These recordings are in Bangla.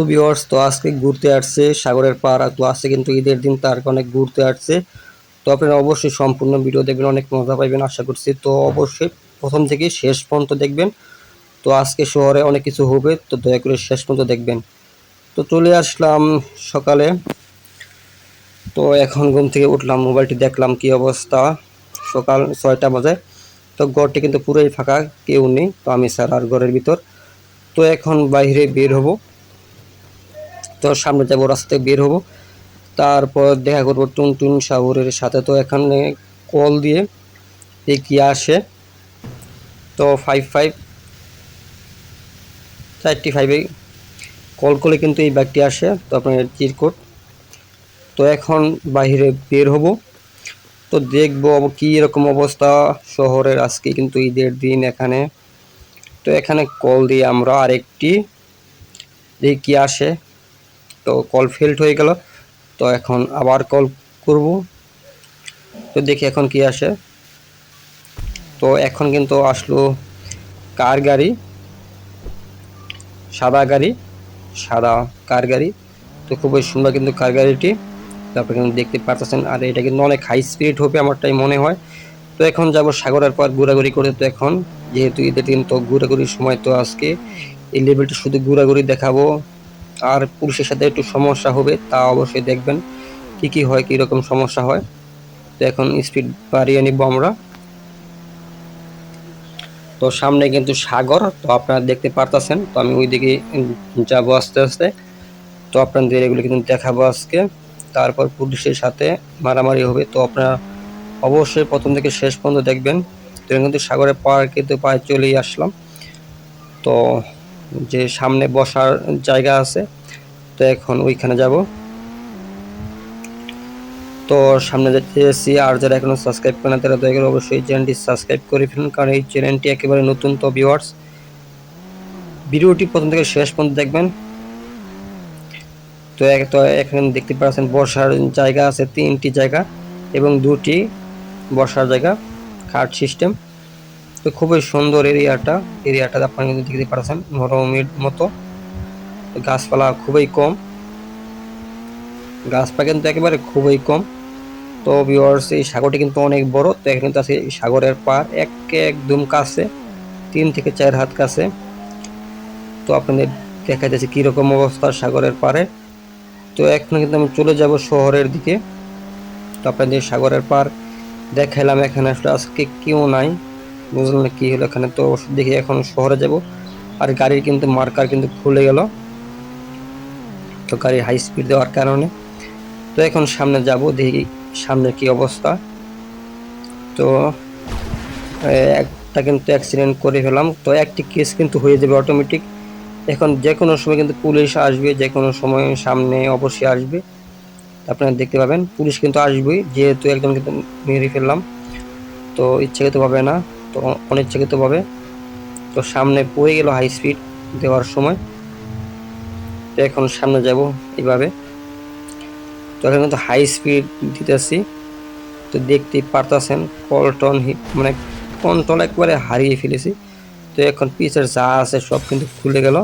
ভিউয়ার্স, তো আজকে ঘুরতে আসছে সাগরের পাড়। তো আজকে কিন্তু ঈদের দিন, তার কারণে ঘুরতে আসছে। তো আপনারা অবশ্যই সম্পূর্ণ ভিডিও দেখবেন, অনেক মজা পাইবেন আশা করছি। তো অবশ্যই প্রথম থেকে শেষ পর্যন্ত দেখবেন। তো আজকে শহরে অনেক কিছু হবে, তো দয়া করে শেষ পর্যন্ত দেখবেন। তো চলে আসলাম সকালে। তো এখন ঘুম থেকে উঠলাম, মোবাইলটি দেখলাম কি অবস্থা। সকাল 6টা বাজে। তো ঘরটি কিন্তু পুরোই ফাঁকা, কেউ নেই, তো আমি স্যার আর ঘরের ভিতর। তো এখন বাইরে বের হব, তো সামনে যাবো, রাস্তায় বের হব। তারপর দেখা করবো টুনটুন সাগরের সাথে। তো এখানে কল দিয়ে কি আসে, তো 55 কল করলে কিন্তু এই ব্যাগটি আসে, তো আপনার চিরকুট। তো এখন বাইরে বের হব, তো দেখবো কি এরকম অবস্থা শহরের। আজকে কিন্তু ঈদের দিন এখানে। তো এখানে কল দিয়ে আমরা আরেকটি দেখি কি আসে। তো কল ফেল্ড হয়ে গেল, তো এখন আবার কল করব। তো দেখি এখন কি আসে। তো এখন কিন্তু আসলো কার গাড়ি, সাদা গাড়ি, সাদা কার গাড়ি। তো খুবই সুন্দর কিন্তু কার গাড়িটি, তো আপনি কিন্তু দেখতে পারতেছেন। আর এটা কিন্তু অনেক হাই স্পিড হবে আমারটাই মনে হয়। তো এখন যাব সাগরের পর ঘোরাঘুরি করে। তো এখন যেহেতু ঈদের দিন, তো ঘোরাঘুরির সময়, তো আজকে এই লেভেলটা শুধু ঘোরাঘুরি দেখাবো। আর পুলিশের সাথে একটু সমস্যা হবে, তা অবশ্যই দেখবেন কি কি হয়, কি রকম সমস্যা হয়। তো এখন স্পিড বাড়িয়ে নিব আমরা। তো সামনে কিন্তু সাগর, তো আপনারা দেখতে পারতেছেন। তো আমি ওইদিকে যাব আস্তে আস্তে। তো আপনাদের এগুলো কিন্তু দেখাবো আজকে। তারপর পুলিশের সাথে মারামারি হবে, তো আপনারা অবশ্যই প্রথম থেকে শেষ পর্যন্ত দেখবেন। তো কিন্তু সাগরের পাড় কিন্তু প্রায় চলেই আসলাম। তো যে সামনে বসার জায়গা আছে, তো এখন ওইখানে যাব। তো সামনে যাচ্ছি। আর যারা এখনো সাবস্ক্রাইব করে না, তারা দয়া করে অবশ্যই চ্যানেলটি সাবস্ক্রাইব করে ফেলুন, কারণ এই চ্যানেলটি একেবারে নতুন। তো ভিউয়ার্স, ভিডিওটি প্রথম থেকে শেষ পর্যন্ত দেখবেন। তো এখানে দেখতে পাচ্ছেন বসার জায়গা আছে 3টি জায়গা এবং 2টি বসার জায়গা, খাট সিস্টেম। তো খুবই সুন্দর এরিয়াটা আপনারা কিন্তু দেখতে পাচ্ছেন, মরুভূমির মতো। গাছপালা খুবই কম, গাছপালা কিন্তু একেবারে খুবই কম। তো ভিউয়ার্স, এই সাগরটি কিন্তু অনেক বড়। তো এখানে কিন্তু আছে সাগরের পার একদম কাছে, 3 থেকে 4 হাত কাছে। তো আপনাদের দেখা যাচ্ছে কিরকম অবস্থা সাগরের পারে। তো এখন কিন্তু আমি চলে যাব শহরের দিকে। তো আপনাদের সাগরের পার দেখাইলাম, এখানে আসলে আজকে কেউ নাই, বুঝলেন না কি হলো এখানে। তো দেখি এখন শহরে যাব। আর গাড়ির কিন্তু মার্কার কিন্তু খুলে গেল, তো গাড়ি হাই স্পিড দেওয়ার কারণে। তো এখন সামনে যাব, দেখি সামনে কি অবস্থা। তো একটা কিন্তু অ্যাক্সিডেন্ট করে ফেলাম, তো একটি কেস কিন্তু হয়ে যাবে অটোমেটিক। এখন যে কোনো সময় কিন্তু পুলিশ আসবে, যে কোনো সময় সামনে অবশ্যই আসবে। আপনারা দেখতে পাবেন পুলিশ কিন্তু আসবেই, যেহেতু একজন কিন্তু মেরে ফেললাম। তো ইচ্ছাকৃতভাবে না, তো অনিচ্ছাকৃতভাবে। তো সামনে পড়ে গেল হাই স্পিড দেওয়ার সময়। তো এখন সামনে যাব এইভাবে। তো এখন কিন্তু হাই স্পিড দিতেছি, তো দেখতেই পারতেছেন পল্টন মানে কন্ট্রোল একবারে হারিয়ে ফেলেছি। তো এখন পিছের যা আছে সব কিন্তু খুলে গেল,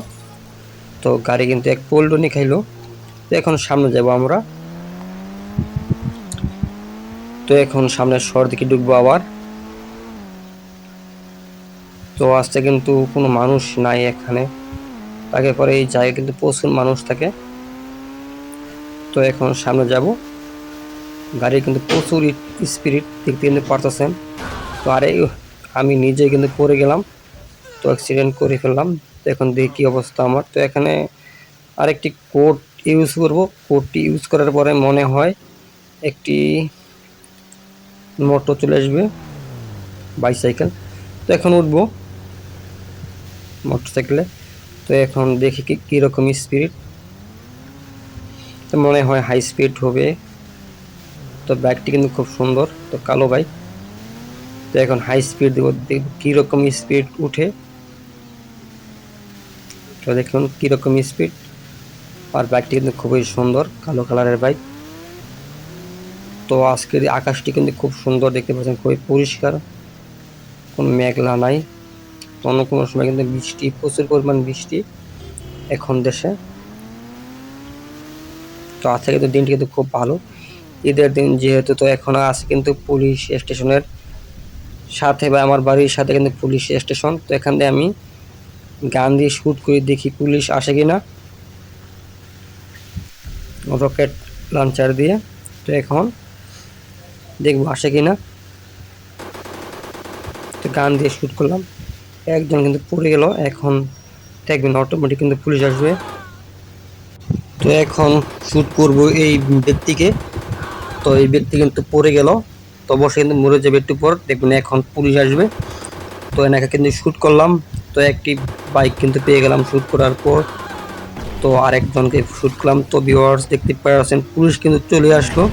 তো গাড়ি কিন্তু এক পল্টনই খাইলো। তো এখন সামনে যাব আমরা। তো এখন সামনে শহর দিকে ঢুকবো আবার। তো আজকে কিন্তু কোনো মানুষ নাই এখানে, তাকে পরে এই জায়গায় কিন্তু প্রচুর মানুষ থাকে। তো এখন সামনে যাব, গাড়ি কিন্তু প্রচুর স্পিড দেখতে কিন্তু পারতেছেন। তো আরে আমি নিজে কিন্তু পড়ে গেলাম, তো অ্যাক্সিডেন্ট করে ফেললাম। তো এখন দেখি কি অবস্থা আমার। তো এখানে আরেকটি কোড ইউজ করব, কোডটি ইউজ করার পরে মনে হয় একটি মোটর চলে আসবে, বাইসাইকেল। তো এখন উঠবো মোটরসাইকেলে। তো এখন দেখি কীরকম স্পিড, তো মনে হয় হাই স্পিড হবে। তো বাইকটি কিন্তু খুব সুন্দর, তো কালো বাইক। তো এখন হাই স্পিড দেবো, দেখব কীরকম স্পিড উঠে। তো দেখুন কীরকম স্পিড। আর বাইকটি কিন্তু খুবই সুন্দর, কালো কালারের বাইক। তো আজকের আকাশটি কিন্তু খুব সুন্দর দেখতে পাচ্ছেন, খুবই পরিষ্কার, কোনো মেঘলা নাই। তো অন্য কোনো সময় কিন্তু বৃষ্টি, প্রচুর পরিমাণ বৃষ্টি এখন দেশে। আজকে কিন্তু দিনটি কিন্তু খুব ভালো, ঈদের দিন যেহেতু। তো এখন আছে কিন্তু পুলিশ স্টেশনের সাথে বা আমার বাড়ির সাথে কিন্তু পুলিশ স্টেশন। তো এখান দিয়ে আমি গান দিয়ে শ্যুট করে দেখি পুলিশ আসে কি না, রকেট লঞ্চার দিয়ে। তো এখন দেখবো আসে কি না। তো গান দিয়ে শ্যুট করলাম, একজন কিন্তু পড়ে গেল। এখন দেখবেন অটোমেটিক কিন্তু পুলিশ আসবে। তো এখন শ্যুট করব এই ব্যক্তিকে। তো এই ব্যক্তি কিন্তু পড়ে গেল, তো অবশ্যই কিন্তু মরে যাবে একটু পর, দেখবেন এখন পুলিশ আসবে। তো এনাকে কিন্তু শ্যুট করলাম। তো একটি বাইক কিন্তু পেয়ে গেলাম শ্যুট করার পর। তো আরেকজনকে শ্যুট করলাম। তো ভিউয়ার্স দেখতে পাচ্ছেন পুলিশ কিন্তু চলে আসলো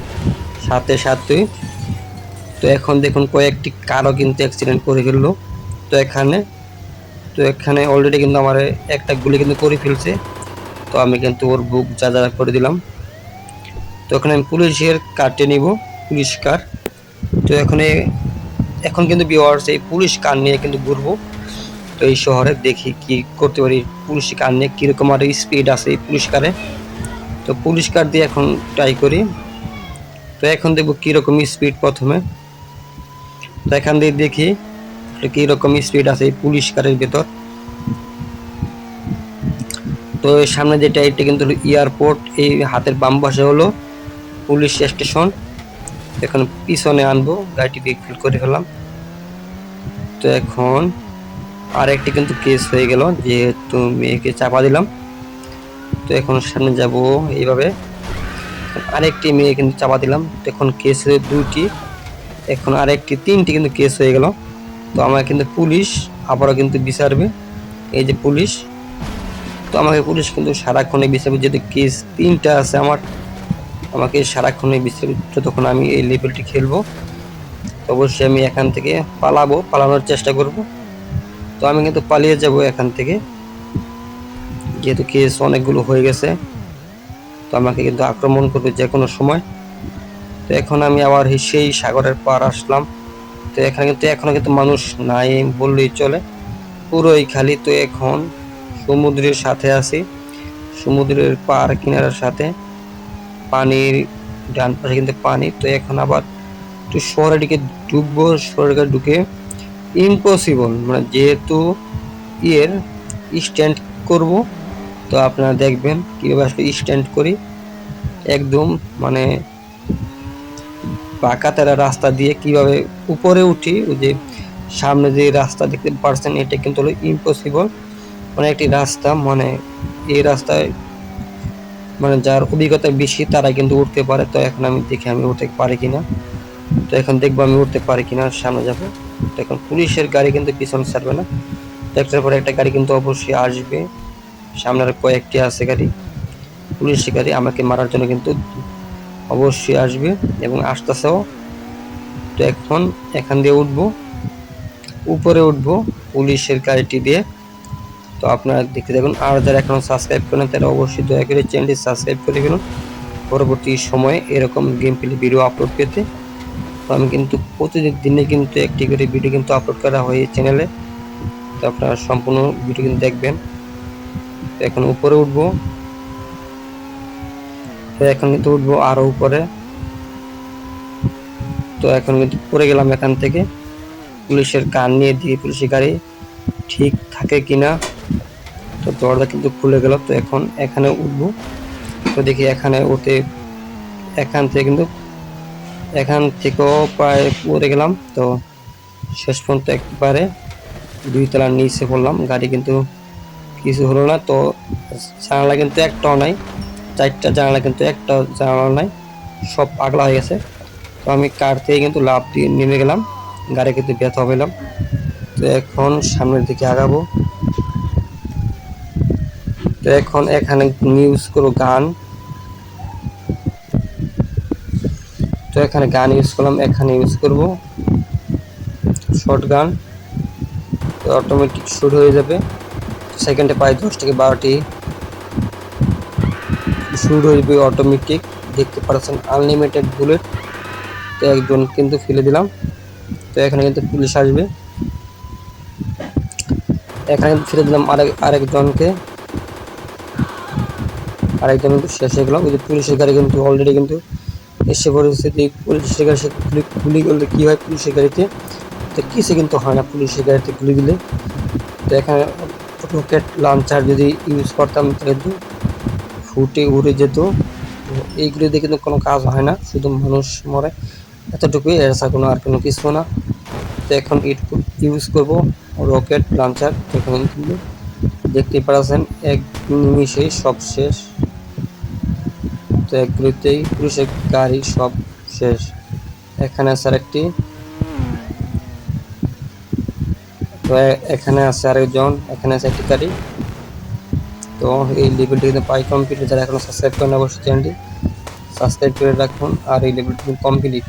সাথে সাথে। তো এখন দেখুন কয়েকটি কারও কিন্তু অ্যাক্সিডেন্ট করে ফেললো। তো এখানে অলরেডি কিন্তু আমার একটা গুলি কিন্তু করে ফেলছে। তো আমি কিন্তু ওর বুক যা করে দিলাম। তো এখানে আমি পুলিশের কার্ডটি নিব, পুলিশ কার। তো এখন কিন্তু ভিউয়ার্স এই পুলিশ কার নিয়ে কিন্তু ঘুরবো। তো এই শহরে দেখি কি করতে পারি, পুলিশ কার নিয়ে কীরকম আর স্পিড আছে এই পুলিশ কারে। তো পুলিশ কার দিয়ে এখন ট্রাই করি। তো এখন দেখবো কীরকম স্পিড প্রথমে। তো এখান দিয়ে দেখি কীরকম স্পিড আছে এই পুলিশ কারের ভেতর। তো সামনে যেটা এটা কিন্তু এয়ারপোর্ট, এই হাতের বাম পাশে হলো পুলিশ স্টেশন। এখন পিছনে আনবো, গাড়িটি ব্যাকফিল করে ফেললাম। তো এখন আরেকটি কিন্তু কেস হয়ে গেল, যেহেতু মেয়েকে চাপা দিলাম। তো এখন সামনে যাব এইভাবে, আরেকটি মেয়ে কিন্তু চাপা দিলাম। তো এখন কেস হয়ে দুটি, এখন আরেকটি তিনটি কিন্তু কেস হয়ে গেল। তো আমার কিন্তু পুলিশ আবারও কিন্তু বিচারবে, এই যে পুলিশ। তো আমাকে পুলিশ কিন্তু সারাক্ষণে বিচারবে, যেহেতু কেস তিনটা আছে আমাকে সারাক্ষণে বিচারবে যতক্ষণ আমি এই লেভেলটি খেলবো। তো অবশ্যই আমি এখান থেকে পালানোর চেষ্টা করব। তো আমি কিন্তু পালিয়ে যাব এখান থেকে, যেহেতু কেস অনেকগুলো হয়ে গেছে। তো আমাকে কিন্তু আক্রমণ করবে যে কোনো সময়। তো এখন আমি আবার সেই সাগরের পার আসলাম। তো এখানে কিন্তু এখনো কিন্তু মানুষ নাই বললেই চলে, পুরোই খালি। তো এখন সমুদ্রের সাথে আছি, সমুদ্রের পার কিনারার সাথে, পানির ডান পাশে কিন্তু পানি। তো এখন আবার একটু শহরের দিকে ঢুকবো, শহরে ঢুকে ইম্পসিবল মানে যেহেতু এর স্ট্যান্ড করব। তো আপনারা দেখবেন কীভাবে আসলে স্ট্যান্ড করি, একদম মানে বাঁকা তেরা রাস্তা দিয়ে কিভাবে উপরে উঠি। ওই যে সামনে যে রাস্তা দেখতে পাচ্ছেন, এটা কিন্তু হলো ইম্পসিবল মানে একটি রাস্তা, মানে এই রাস্তায় মানে যার অভিজ্ঞতা বেশি তারা কিন্তু উঠতে পারে। তো এখন আমি দেখি আমি উঠতে পারি কিনা। তো এখন দেখবো আমি উঠতে পারি কিনা, সামনে যাব। তো এখন পুলিশের গাড়ি কিন্তু পিছনে ছাড়বে না, একটার পর একটা গাড়ি কিন্তু অবশ্যই আসবে। সামনের কয়েকটি আছে গাড়ি, পুলিশের গাড়ি, আমাকে মারার জন্য কিন্তু অবশ্যই আসবে এবং আসতেছেও। তো এখন এখান দিয়ে উঠবো, উপরে উঠবো পুলিশের গাড়িটি দিয়ে। তো আপনারা দেখতে দেখুন, আর যারা এখনো সাবস্ক্রাইব করেন তারা অবশ্যই দয়া করে চ্যানেলটি সাবস্ক্রাইব করে ফেলুন পরবর্তী সময়ে এরকম গেম প্লে ভিডিও আপলোড পেতে। তো আমি কিন্তু প্রতিদিন দিনে কিন্তু একটি করে ভিডিও কিন্তু আপলোড করা হয় এই চ্যানেলে। তো আপনারা সম্পূর্ণ ভিডিও কিন্তু দেখবেন। তো এখন উপরে উঠবো, তো এখন কিন্তু উঠবো আরো উপরে। তো এখন কিন্তু পড়ে গেলাম এখান থেকে, পুলিশের কান নিয়ে দিয়ে পুলিশের গাড়ি ঠিক থাকে কিনা। তো দরজা কিন্তু খুলে গেল। তো এখন এখানে উঠবো। তো দেখি এখানে উঠে এখান থেকেও প্রায় পড়ে গেলাম। তো শেষ পর্যন্ত একবারে 2 তলার নিচে পড়লাম, গাড়ি কিন্তু কিছু হলো না। তো জানালা কিন্তু একটাও নাই, 4টা জানালা কিন্তু একটা জানালা নাই, সব পাগলা হয়ে গেছে। তো আমি কার থেকে কিন্তু লাফ দিয়ে নেমে গেলাম, গাড়ি কিন্তু ব্যথা পেলাম। তো এখন সামনের দিকে আগাবো। তো এখন এখানে ইউজ করবো গান। তো এখানে গান ইউজ করলাম, এখানে ইউজ করব শর্ট গান। তো অটোমেটিক শুরু হয়ে যাবে, সেকেন্ডে প্রায় 10 থেকে 12টি শুরু হইবে অটোমেটিক। দেখতে পাচ্ছেন আনলিমিটেড বুলেট। তো একজন কিন্তু ফেলে দিলাম। তো এখানে কিন্তু পুলিশ আসবে, এখানে কিন্তু ফেলে দিলাম আরেকজনকে। আর একদম কিন্তু শেষ হয়ে গেলাম। ওই যে পুলিশের গাড়ি কিন্তু অলরেডি কিন্তু এসে পড়েছে। যে পুলিশের গাড়ি সে গুলি করলে কী হয় পুলিশের গাড়িতে, তো কিছু কিন্তু হয় না পুলিশের গাড়িতে গুলি দিলে। তো এখানে রকেট লঞ্চার যদি ইউজ করতাম তাহলে কিন্তু ফুটে উড়ে যেত। তো এইগুলি দিয়ে কিন্তু কোনো কাজ হয় না, শুধু মানুষ মরে, এতটুকুই, এছাড়া কোনো আর কোনো কিছু না। তো এখন এটুকু ইউজ করব রকেট লঞ্চার। এখন কিন্তু দেখতেই পাচ্ছেন এক নিমিষেই সব শেষ। তো একগুলিতেই পুলিশের গাড়ি সব শেষ। এখানে আছে আরেকটি, তো এখানে আছে আরেকজন, এখানে আছে একটি গাড়ি। তো এই লেভেলটি কিন্তু পাই কমপ্লিট। যারা এখনো সাবস্ক্রাইব করেন অবশ্যই চ্যানেলটি সাবস্ক্রাইব করে রাখুন। আর এই লেভেলটি কিন্তু কমপ্লিট।